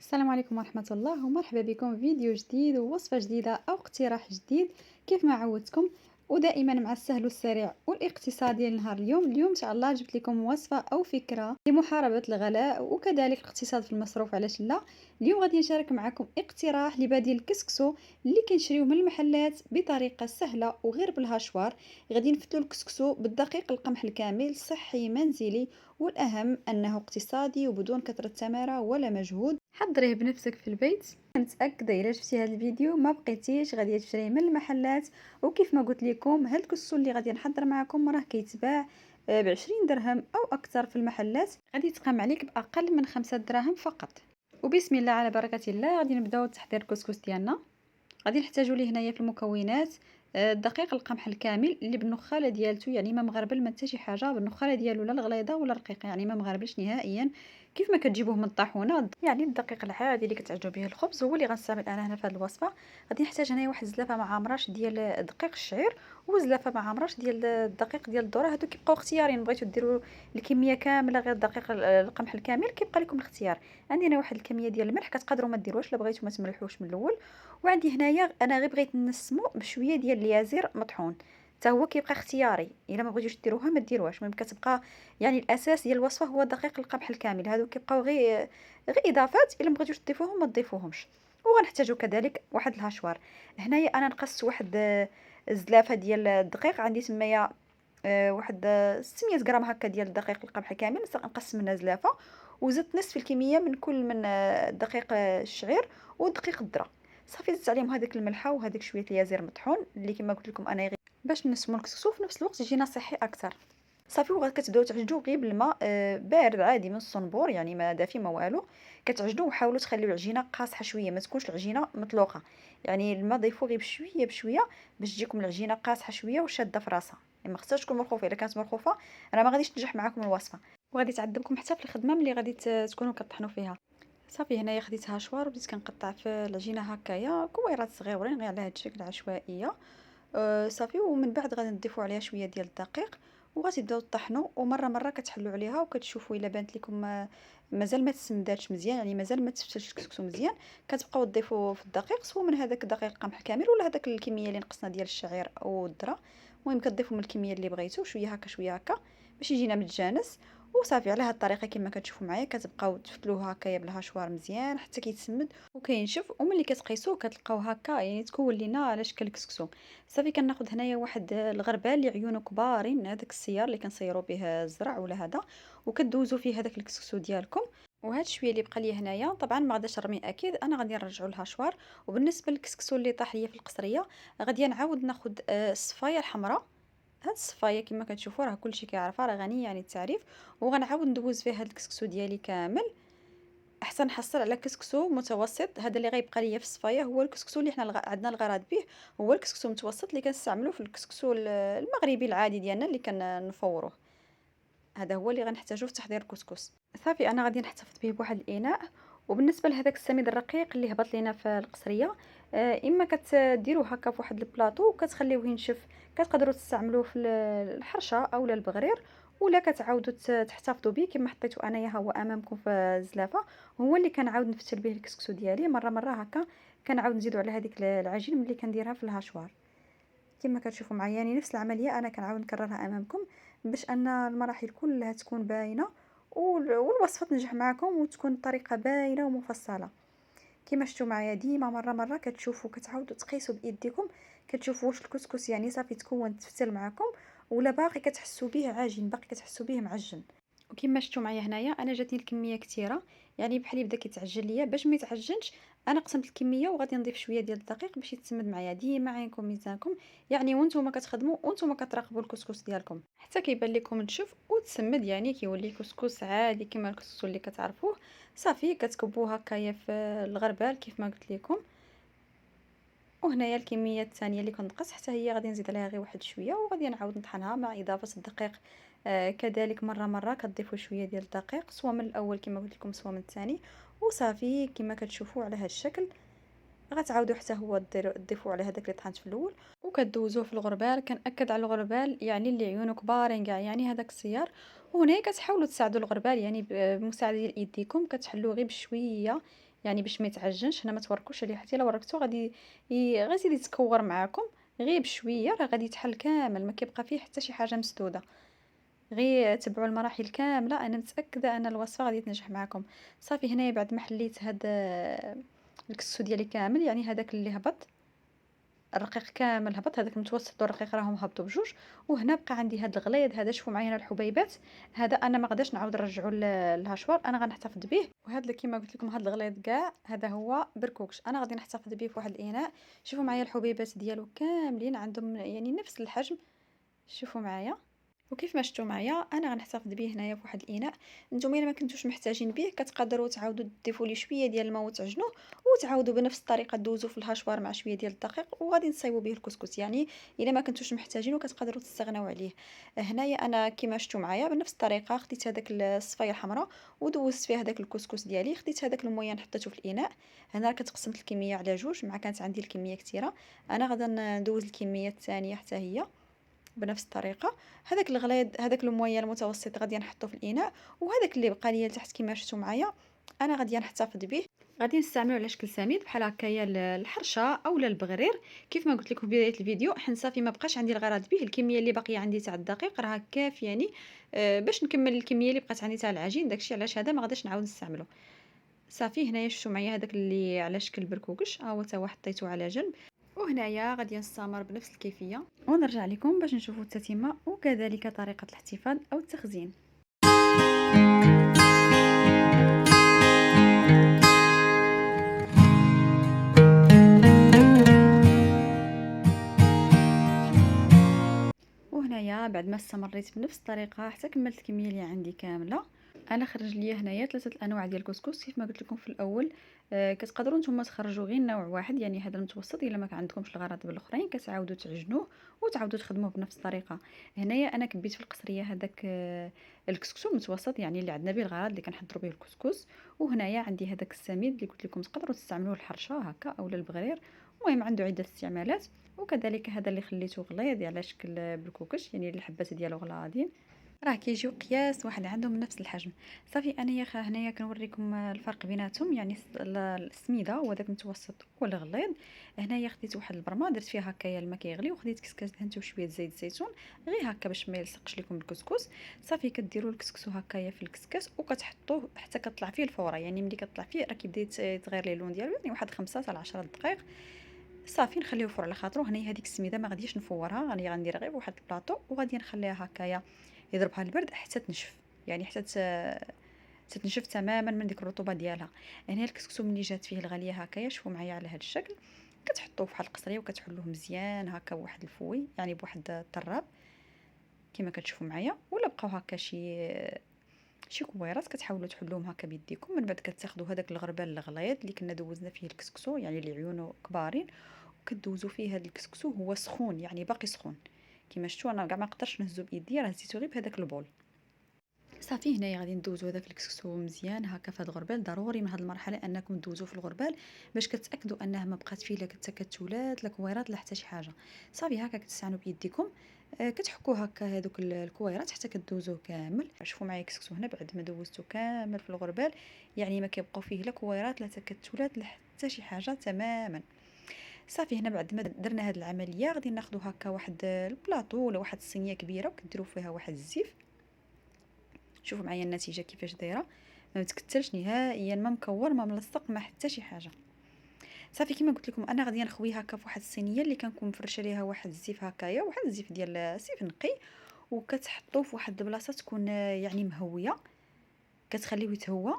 السلام عليكم ورحمة الله ومرحبا بكم في فيديو جديد ووصفة جديدة أو اقتراح جديد كيف ما عودتكم. ودائما مع السهل والسريع والاقتصادي لنهار اليوم إن شاء الله جبت لكم وصفة أو فكرة لمحاربة الغلاء وكذلك الاقتصاد في المصروف. علاش لا؟ اليوم غادي نشارك معكم اقتراح لبديل الكسكسو اللي كنشريوه من المحلات بطريقة سهلة وغير بالهاشوار. غادي نفتلو الكسكسو بالدقيق القمح الكامل صحي منزلي، والأهم أنه اقتصادي وبدون كثرة تمارة ولا مجهود. حضريه بنفسك في البيت. متأكدة إلا شفتي هذا الفيديو ما بقيتيش غادي تشريه من المحلات. وكيف ما قلت لكم هاد الكسو اللي غادي نحضر معكم راه كيتباع ب20 درهم أو أكثر في المحلات، غادي تقام عليك بأقل من 5 دراهم فقط. وبسم الله على بركة الله غادي نبداو تحضير الكسكس ديالنا. غادي نحتاجو ليه هنايا في المكونات دقيق القمح الكامل اللي بالنخاله ديالته، يعني ما مغربل ما حتى شي حاجه، بالنخاله ديالو لا الغليظه ولا الرقيقه، يعني ما مغربلش نهائيا. كيف ما كتجيبوه من الطاحونه، يعني الدقيق العادي اللي كتعجبو به الخبز هو اللي غنستعمل انا هنا في هذه الوصفه. غادي نحتاج هنايا واحد زلافه مع عمراش ديال دقيق الشعير وزلافه مع عمراش ديال الدقيق ديال الذره. هادو كيبقاو اختيارين، بغيتو ديروا الكميه كامله غير دقيق القمح الكامل كيبقى لكم الاختيار. عندي انا واحد الكميه ديال الملح، كتقدروا ما ديروش لا بغيتو ما تملحوش من الاول. وعندي هنايا انا غير بغيت نسمو بشويه ديال اليازير مطحون، حتى هو كيبقى اختياري، الا ما بغيتوش ديروها ما ديروهاش، المهم كتبقى يعني الاساس ديال الوصفه هو دقيق القمح الكامل. هادو كيبقاو غير اضافات، الا ما بغيتوش تضيفوهم ما تضيفوهمش. وغنحتاجو كذلك واحد الهاشوار. هنايا انا نقصت واحد الزلافه ديال الدقيق، عندي تمايا واحد 600 غرام هكا ديال الدقيق القمح كامل، نقص منها زلافه. وزدت نصف الكميه من كل من دقيق الشعير ودقيق الذره. صافي زدت عليهم هذاك الملحه وهذاك شويه اليازير مطحون اللي كما قلت لكم انا باش نسمو الكسكسو في نفس الوقت يجينا صحي اكثر. صافي كتبداو تعجنوه غير بالماء بارد عادي من الصنبور، يعني ما دافي ما والو. كتعجنوه وحاولوا تخليو العجينه قاصحه شويه، ما تكونش العجينه مطلوقه. يعني الماء ضيفوه غير بشويه بشويه باش تجيكم العجينه قاصحه شويه وشاده في راسها. يعني ما خصهاش تكون مرخوفه، الا كانت مرخوفه راه ما غاديش تنجح معكم الوصفه، وغادي تعذبكم حتى في الخدمه ملي غادي تكونوا كطحنوا فيها. صافي هنايا خديت هاشوار وبديت كنقطع في العجينه هكايا كويرات صغيورين غير على هذا الشكل عشوائيه. صافي ومن بعد غادي نضيفوا عليها شويه ديال الدقيق وغادي تبداو طحنوا، ومره مره كتحلوا عليها وكتشوفوا الا بانت لكم مازال ما تسمداتش مزيان، يعني مازال ما تفتش الكسكسو مزيان، كتبقاو تضيفوا في الدقيق سواء من هذاك دقيق القمح كامل ولا هذاك الكميه اللي نقصنا ديال الشعير او الذره. المهم كتضيفوا من الكميه اللي بغيتو شويه هكا شويه هكا باش يجينا متجانس. وصافي على هاد الطريقه كما كتشوفوا معايا كتبقاو تفتلوه هكايا بالهاشوار مزيان حتى كيتسمد وكينشف، وملي كتقيسوه كتلقاو هكا يعني تكون لينا على شكل الكسكسو. صافي كناخذ هنايا واحد الغربال اللي عيونه كبارين، هذاك السيار اللي كنصيروا به الزرع ولا هذا، وكدوزوا فيه هذاك الكسكسو ديالكم. وهذا الشويه اللي بقى لي هنايا طبعا ما غاديش نرمي اكيد، انا غادي نرجعو للهاشوار. وبالنسبه للكسكسو اللي طاح ليا في القصريه غادي نعاود ناخذ الصفايه الحمراء. هاد الصفايه كما كتشوفوا راه كلشي كيعرفها، راه غنيه يعني التعريف. وغنعاود ندوز فيه هاد الكسكسو ديالي كامل حتى نحصل على كسكسو متوسط. هذا اللي غيبقى ليا في الصفايه هو الكسكسو اللي حنا عندنا الغرض به، هو الكسكسو المتوسط اللي كنستعملوه في الكسكسو المغربي العادي ديالنا اللي كنفوروه. هذا هو اللي غنحتاجوه في تحضير الكسكس. صافي انا غادي نحتفظ به بواحد الاناء. وبالنسبه لهذاك السميد الرقيق اللي هبط لينا في القصريه، اما كتديروه هكا في واحد البلاطو وكتخليوه ينشف، كتقدروا تستعملوه في الحرشه اولا البغرير، ولا كتعاودوا تحتفظوا به كما حطيتو انايا ها هو امامكم في الزلافه. هو اللي كنعاود نفتل به الكسكسو ديالي مره مره هكا، كنعاود نزيدو على هذيك العجين ملي كنديرها في الهاشوار. كما كتشوفوا معايا يعني نفس العمليه انا كنعاود نكررها امامكم باش ان المراحل كلها تكون باينه والوصفه تنجح معكم وتكون الطريقه باينه ومفصله. كما شفتوا معايا ديما مره مره كتشوفوا كتعاودوا تقيسوا بايديكم، كتشوفوا واش الكسكس يعني صافي تكون تفتل معكم ولا باقي كتحسوا به عاجن، باقي كتحسوا به معجن. وكما شفتوا معايا هنايا انا جاتني الكميه كثيره، يعني بحال بدا كيتعجن ليا باش ما يتعجنش. انا قسمت الكميه وغادي نضيف شويه ديال الدقيق باش يتسمد معايا. ديما عينكم ميزانكم، يعني وانتم كتخدموا وانتم كتراقبوا الكسكس ديالكم حتى كيبان لكم نشف وتسمد، يعني كيولي كسكس عادي كما الكسكس اللي كتعرفوه. صافي كتكبوه هكايا في الغربال كيف ما قلت لكم. وهنايا الكميه الثانيه اللي كنقص حتى هي غادي نزيد عليها غير واحد شويه وغادي نعاود نطحنها مع اضافه الدقيق. كذلك مره مره كتضيفوا شويه ديال الدقيق سواء من الاول كما قلت لكم سواء من الثاني. وصافي كما كتشوفوا على هذا الشكل غتعاودوا حتى هو تضيفوا على هذاك اللي طحنت في الاول وكدوزوه في الغربال. كنأكد على الغربال يعني اللي عيونه كبارين كاع، يعني هذاك السيار. وهنا كتحاولوا تساعدوا الغربال يعني بمساعده ديال ايديكم، كتحلوه غير بشويه، يعني باش ما يتعجنش. هنا ما توركوش عليه، حتى الا وركتو غادي غير يتكور معاكم غير بشويه، راه غادي يتحل كامل، ما كيبقى فيه حتى شي حاجه مسدوده. غير تبعوا المراحل كامله، انا متاكده ان الوصفه غادي تنجح معكم. صافي هنايا بعد ما حليت هاد الكسكسو ديالي كامل، يعني هذاك اللي هبط الرقيق كامل هبط، هذاك المتوسط والرقيق راهم هبطوا بجوج. وهنا بقى عندي هاد الغليظ هذا، شوفوا معايا هنا الحبيبات. هذا انا ما غاداش نعاود نرجعو للهاشوار، انا غنحتفظ به. وهذا اللي كيما قلت لكم هاد الغليظ كاع هذا هو بركوكش، انا غادي نحتفظ به في واحد الاناء. شوفوا معايا الحبيبات ديالو كاملين عندهم يعني نفس الحجم، شوفوا معايا. وكيف ما شفتوا معايا انا غنحتفظ به هنايا في واحد الاناء. نتوما الا ما كنتوش محتاجين به كتقدروا تعاودوا تضيفوا ليه شويه ديال الماء وتعجنوه، وتعاودوا بنفس الطريقه دوزوا في الهاشوار مع شويه ديال الدقيق، وغادي نصايبوا به الكسكس. يعني الا ما كنتوش محتاجينه كتقدروا تستغناو عليه. هنايا انا كيما شفتوا معايا بنفس الطريقه خديت هذاك الصفايه الحمراء ودوزت فيها هذاك الكسكس ديالي، خديت هذاك المويان حطيته في الاناء. هنا كتقسمت الكميه على جوج، مع كانت عندي الكميه كثيره انا غادا ندوز الكميه الثانيه حتى هي بنفس الطريقه. هذاك الغليظ هذاك المويه المتوسط غادي نحطه في الاناء، وهذاك اللي بقى ليا لتحت كما شفتوا معايا انا غادي نحتفظ به. غادي نستعملو على شكل سميد بحال هكايا الحرشه اولا البغرير. كيف ما قلت لكم في بدايه الفيديو حنا صافي ما بقاش عندي الغرض به، الكميه اللي باقيه عندي تاع الدقيق راه كافياني باش نكمل الكميه اللي بقات عندي تاع العجين. داكشي علاش هذا ما غاداش نعاود نستعمله. صافي هنايا شفتوا معايا هذاك اللي على شكل بركوكش ها هو تا هو حطيته على جنب. وهنايا غادي نستمر بنفس الكيفيه ونرجع لكم باش نشوفوا التتمه وكذلك طريقه الاحتفاظ او التخزين. وهنايا بعد ما استمريت بنفس الطريقه حتى كملت الكميه اللي عندي كامله، انا خرج ليا هنايا ثلاثه الانواع ديال الكسكس. كيف ما قلت لكم في الاول كتقدروا نتوما تخرجوا غير نوع واحد، يعني هذا المتوسط. الا ما عندكمش الغرض بالاخرين كتعاودوا تعجنوه وتعاودوا تخدموه بنفس الطريقه. هنايا انا كبيت في القصريه هذاك الكسكسو المتوسط، يعني اللي عندنا به الغرض اللي كنحضروا به الكسكس. وهنايا عندي هذاك السميد اللي قلت لكم تقدروا تستعملوه الحرشه هكا اولا البغرير، المهم عنده عده استعمالات. وكذلك هذا اللي خليته غليظ على شكل بالكوكش، يعني الحبات ديالو غلاظين، راه كيجيو قياس واحد عندهم نفس الحجم. صافي انايا هنايا كنوريكم الفرق بيناتهم، يعني السميده هو داك المتوسط والغليظ. هنايا خديت واحد البرمه درت فيها هكايا الماء كيغلي، وخديت كسكاس دهنته بشويه زيت الزيتون غير هكا باش ما يلصقش لكم الكسكس. صافي كديروا الكسكسو هكايا في الكسكاس وكتحطوه حتى كطلع فيه الفوره، يعني ملي كطلع فيه راه كيبدا يتغير ليه اللون ديالو، يعني واحد 5 حتى ل 10 دقائق. صافي نخليوه فور على خاطرو. هنايا هذيك السميده ما غاديش نفورها، راني غندير غير واحد البلاطو وغادي نخليها هكايا يضربها البرد حتى تنشف، يعني حتى تتنشف تماما من ديك الرطوبه ديالها. هنا الكسكسو ملي جات فيه الغاليه هكايا شوفوا معايا على هذا الشكل، كتحطوه في واحد القصريه وكتحلوه مزيان هكا بواحد الفوي، يعني بواحد الطراب كما كتشوفوا معايا. ولا بقاو هكا شي كويرات كتحاولوا تحلوهم هكا بيديكم. من بعد كتاخذوا هذاك الغربال الغليظ اللي كنا دوزنا فيه الكسكسو، يعني اللي عيونه كبارين، وكدوزوا فيه هذا الكسكسو هو سخون، يعني باقي سخون. كما شفتوا انا كاع ما نقدرش نهزو بيدي، راه هزيتو غير بهذاك البول. صافي هنايا غادي ندوزو هذاك الكسكسو مزيان هكا في هذا الغربال. ضروري من هذه المرحله انكم تدوزوه في الغربال باش كتاكدوا انها ما بقات فيه لا تكتلات لا كويرات لا حتى شي حاجه. صافي هكا كتستعنوا بيديكم كتحكوا هكا هذوك الكويرات حتى كدوزوه كامل. شوفوا معايا الكسكسو هنا بعد ما دوزته كامل في الغربال، يعني ما كيبقاو فيه لا كويرات لا تكتلات لا حتى شي حاجه تماما. صافي هنا بعد ما درنا هذه العمليه غادي ناخذ هكا واحد البلاطو ولا واحد الصينيه كبيره وكديروا فيها واحد الزيف. شوفوا معايا النتيجه كيفاش دايره، ما متكتلش نهائيا، ما مكور ما ملصق ما حتى شي حاجه. صافي كما قلت لكم انا غادي نخوي هكا في واحد الصينيه اللي كنكون مفرشه ليها واحد الزيف هكايا، واحد الزيف ديال سيف نقي، وكتحطوه في واحد البلاصه تكون يعني مهويه، كتخليوه يتهوى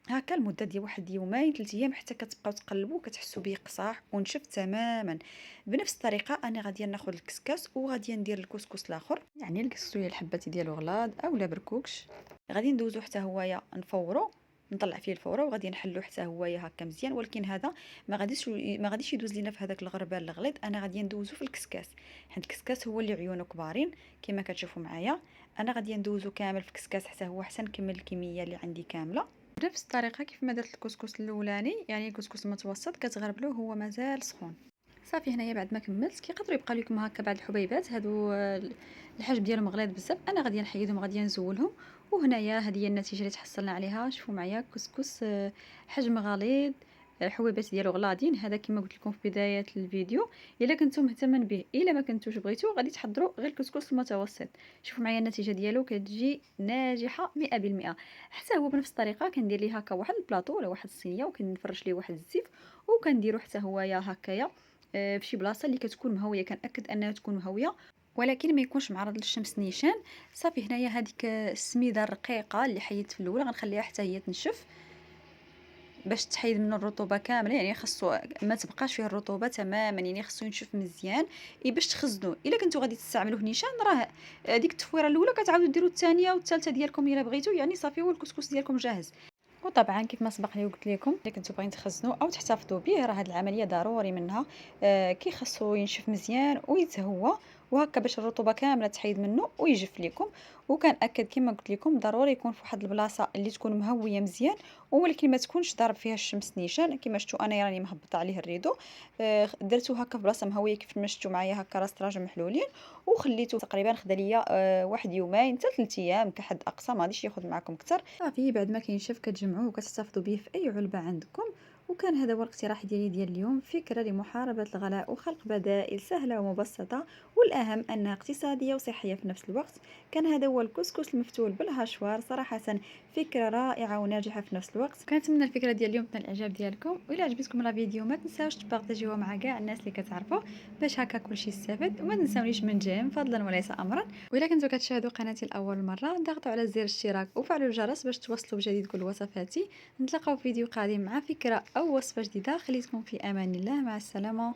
هكا لمده ديال واحد يومين 3 ايام حتى كتبقاو تقلبوا كتحسوا به قصاح ونشف تماما. بنفس الطريقه انا غادي ناخذ الكسكاس وغادي ندير الكسكس الاخر، يعني الكسكس الحبات ديالو غلاظ اولا بركوكش، غادي ندوزو حتى هوايا نفورو، نطلع فيه الفوره وغادي نحلو حتى هوايا هكا مزيان. ولكن هذا ما غاديش يدوز لينا في هذاك الغربال الغليظ، انا غادي ندوزو في الكسكاس، حيت الكسكاس هو اللي عيونه كبارين كما كتشوفوا معايا. انا غادي ندوزو كامل في الكسكاس حتى هو حتى نكمل الكميه اللي عندي كامله بنفس الطريقه كيف ما درت الكسكس الاولاني، يعني الكسكس المتوسط كتغربلوه هو مازال سخون. صافي هنايا بعد ما كملت كيقدروا يبقى لكم هكا بعض الحبيبات هادو الحجم ديالهم غليظ بزاف، انا غادي نحيدهم غادي نزولهم وهنايا هذه هي النتيجه اللي تحصلنا عليها. شوفوا معايا كسكس حجم غليظ، الحبيبات ديالو غلاضين. هذا كما قلت لكم في بدايه الفيديو. الا كنتم مهتمين به، الا ما كنتوش بغيتو، غادي تحضروا غير الكسكس المتوسط. شوفوا معايا النتيجه ديالو كتجي ناجحه 100%. حتى هو بنفس الطريقه كندير ليه هكا واحد البلاطو ولا واحد الصينيه وكنفرش ليه واحد الزيت، وكنديرو حتى هويا هكايا في شي بلاصه اللي كتكون مهويه. كنأكد انها تكون مهويه ولكن ما يكونش معرض للشمس نيشان. صافي هنايا هذيك السميده الرقيقه اللي حيدت في الاولى غنخليها حتى هي تنشف باش تحيد منه الرطوبه كامله. يعني خاصو ما تبقاش فيه الرطوبه تماما، يعني خاصو ينشف مزيان باش تخزنوه. الا كنتو غادي تستعملوه نيشان راه ديك التفويره الاولى كتعاودوا ديروا الثانيه والثالثه ديالكم الا بغيتو. يعني صافي هو الكسكس ديالكم جاهز. وطبعا كيف ما سبق لي وقلت لكم، الا كنتو باغيين تخزنوا او تحتفظوا به، راه هذه العمليه ضروري منها. كي خاصو ينشف مزيان ويتهوى وهكا باش الرطوبه كامله تحيد منه ويجف لكم. وكنأكد كما قلت لكم ضروري يكون في واحد البلاصه اللي تكون مهويه مزيان، ولكن ما تكونش ضارب فيها الشمس نيشان. كما شفتوا انا راني مهبطه عليه الريدو، درتو هكا في بلاصه مهويه كيف ما شفتوا معايا هكا راس طراجم محلولين، وخليته تقريبا خدا ليا واحد يومين حتى 3 ايام كحد اقصى، ما غاديش ياخذ معكم اكثر. صافي بعد ما كينشف كتجمعوه وكتحتفظوا به في اي علبه عندكم. وكان هذا هو الاقتراح ديال اليوم، فكره لمحاربه الغلاء وخلق بدائل سهله ومبسطه، والاهم انها اقتصاديه وصحيه في نفس الوقت. كان هذا هو الكسكس المفتول بالهاشوار، صراحه فكره رائعه وناجحه في نفس الوقت. كنتمنى الفكره ديال اليوم تنال الاعجاب ديالكم، والى عجبتكم لا فيديو ما تنساوش تبارطاجيوه مع كاع الناس اللي كتعرفوا باش هكا كلشي يستافد. وما تنساونيش من جيم فضلا وليس امرا. وإلا كنتو كتشاهدوا قناتي لاول مره، ضغطوا على زر الاشتراك وفعلوا الجرس باش توصلوا بجديد كل وصفاتي. نتلاقاو في فيديو قادم مع فكره او وصفه جديده. خليكم في امان الله، مع السلامه.